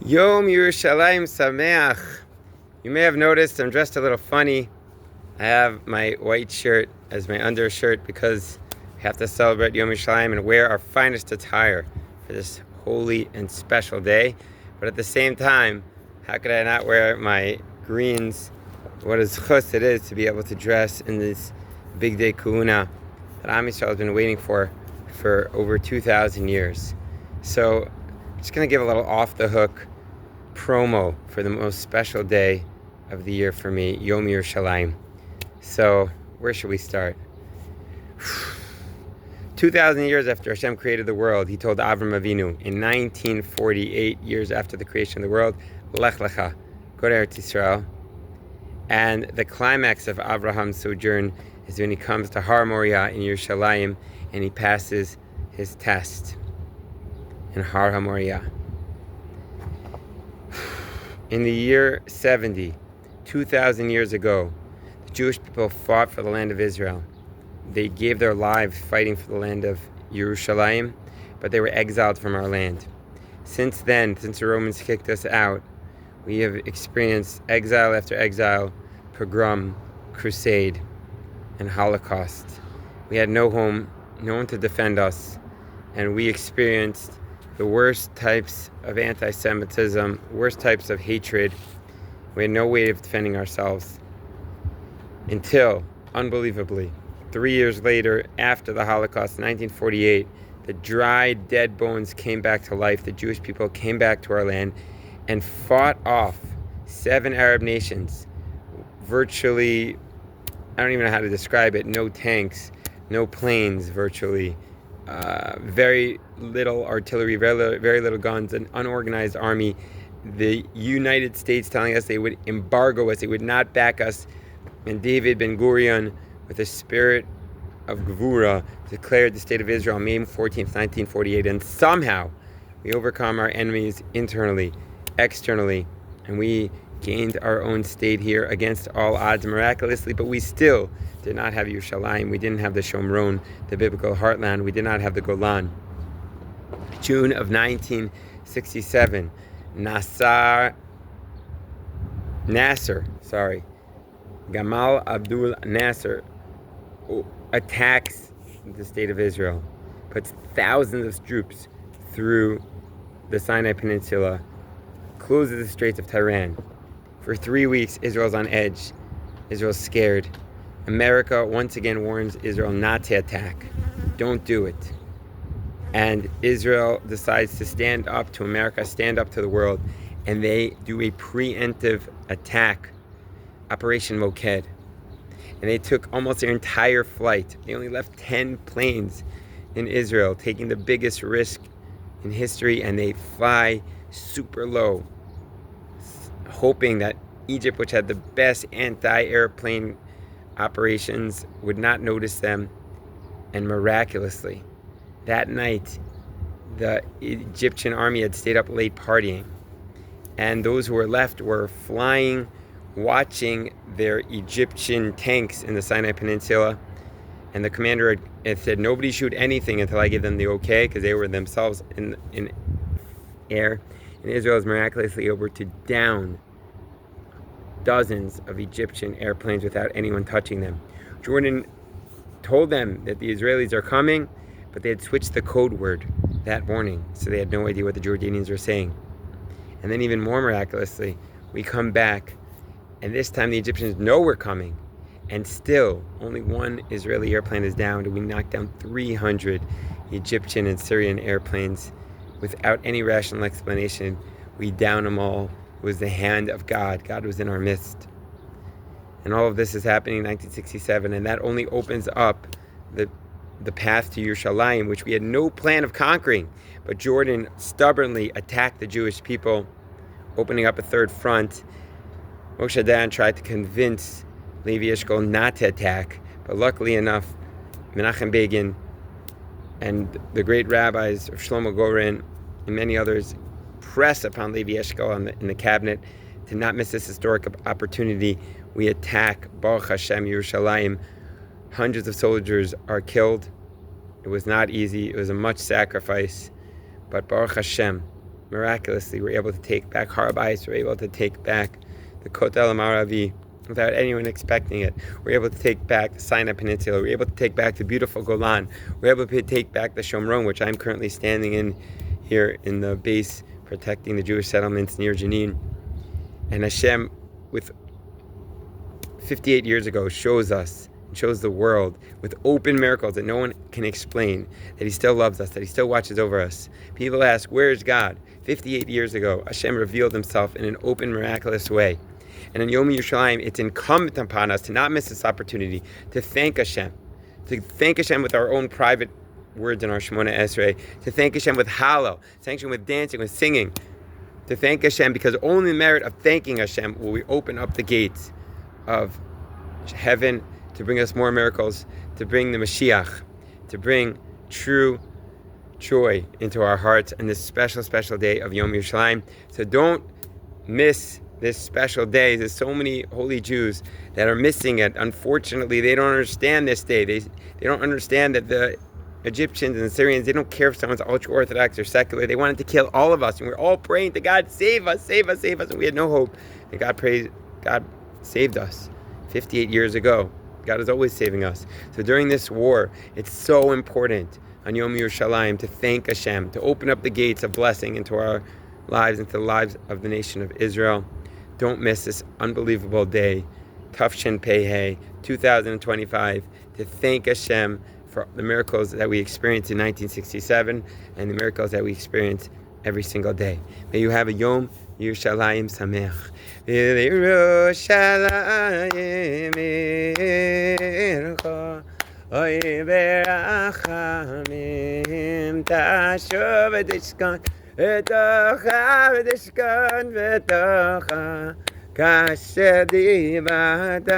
Yom Yerushalayim Sameach. You may have noticed I'm dressed a little funny. I have my white shirt as my undershirt because we have to celebrate Yom Yerushalayim and wear our finest attire for this holy and special day. But at the same time, how could I not wear my greens? What a zchus it is to be able to dress in this big day kahuna that Am Yisrael has been waiting for over 2,000 years. So I'm just going to give a little off-the-hook promo for the most special day of the year for me, Yom Yerushalayim. So where should we start? 2,000 years after Hashem created the world, He told Avram Avinu in 1948, years after the creation of the world, Lech Lecha, go to Eretz Yisrael. And the climax of Abraham's sojourn is when he comes to Har Moriah in Yerushalayim and he passes his test in Har HaMoriah. In the year 70, 2,000 years ago, the Jewish people fought for the land of Israel. They gave their lives fighting for the land of Yerushalayim, but they were exiled from our land. Since then, since the Romans kicked us out, we have experienced exile after exile, pogrom, crusade, and Holocaust. We had no home, no one to defend us, and we experienced the worst types of anti-Semitism, worst types of hatred. We had no way of defending ourselves until, unbelievably, 3 years later, after the Holocaust, 1948, the dried, dead bones came back to life. The Jewish people came back to our land and fought off 7 Arab nations. Virtually, I don't even know how to describe it, no tanks, no planes, virtually. Very little artillery, very little guns, an unorganized army. The United States telling us they would embargo us, they would not back us. And David Ben-Gurion, with a spirit of Gevura, declared the state of Israel on May 14th, 1948. And somehow we overcome our enemies internally, externally, and we gained our own state here against all odds miraculously, but we still did not have Yerushalayim. We didn't have the Shomron, the biblical heartland. We did not have the Golan. June of 1967, Gamal Abdul Nasser attacks the state of Israel, puts thousands of troops through the Sinai Peninsula, closes the Straits of Tehran. For 3 weeks, Israel's on edge. Israel's scared. America once again warns Israel not to attack. Don't do it. And Israel decides to stand up to America, stand up to the world, and they do a preemptive attack, Operation Moked. And they took almost their entire flight. They only left 10 planes in Israel, taking the biggest risk in history, and they fly super low, hoping that Egypt, which had the best anti-airplane operations, would not notice them. And miraculously, that night, the Egyptian army had stayed up late partying. And those who were left were flying, watching their Egyptian tanks in the Sinai Peninsula. And the commander had said, nobody shoot anything until I give them the okay, because they were themselves in air. And Israel is miraculously able to down dozens of Egyptian airplanes without anyone touching them. Jordan told them that the Israelis are coming, but they had switched the code word that morning, so they had no idea what the Jordanians were saying. And then even more miraculously, we come back, and this time the Egyptians know we're coming, and still only 1 Israeli airplane is downed, and we knocked down 300 Egyptian and Syrian airplanes without any rational explanation. We downed them all. It was the hand of God. God was in our midst. And all of this is happening in 1967, and that only opens up the path to Yerushalayim, which we had no plan of conquering. But Jordan stubbornly attacked the Jewish people, opening up a third front. Moshe Dayan tried to convince Levi Eshkol not to attack, but luckily enough, Menachem Begin and the great rabbis of Shlomo Goren and many others press upon Levi Eshkol in the cabinet to not miss this historic opportunity. We attack Baruch Hashem Yerushalayim. Hundreds of soldiers are killed. It was not easy. It was a much sacrifice. But Baruch Hashem, miraculously, we're able to take back Har Bayis, we're able to take back the Kotel Maravi without anyone expecting it. We're able to take back the Sinai Peninsula. We're able to take back the beautiful Golan. We're able to take back the Shomron, which I'm currently standing in here in the base protecting the Jewish settlements near Jenin. And Hashem, with 58 years ago, shows us, shows the world with open miracles that no one can explain, that He still loves us, that He still watches over us. People ask, where is God? 58 years ago, Hashem revealed Himself in an open, miraculous way. And on Yom Yerushalayim, it's incumbent upon us to not miss this opportunity to thank Hashem with our own private words in our Shemona Esrei, to thank Hashem with Hallel, thank Hashem with dancing, with singing, to thank Hashem, because only the merit of thanking Hashem will we open up the gates of heaven to bring us more miracles, to bring the Mashiach, to bring true joy into our hearts on this special, special day of Yom Yerushalayim. So don't miss this special day. There's so many holy Jews that are missing it. Unfortunately, they don't understand this day. They don't understand that the Egyptians and the Syrians, they don't care if someone's ultra-Orthodox or secular. They wanted to kill all of us. And we're all praying to God, save us, save us, save us. And we had no hope. And God saved us 58 years ago. God is always saving us. So during this war, it's so important on Yom Yerushalayim to thank Hashem, to open up the gates of blessing into our lives, into the lives of the nation of Israel. Don't miss this unbelievable day, Tafshin Pei 2025, to thank Hashem for the miracles that we experienced in 1967 and the miracles that we experience every single day. May you have a Yom Yerushalayim Sameach. Yerushalayim Ircha, Oy berachamim tashuv v'tishkon v'tocha v'tishkon v'tocha kasher dibata.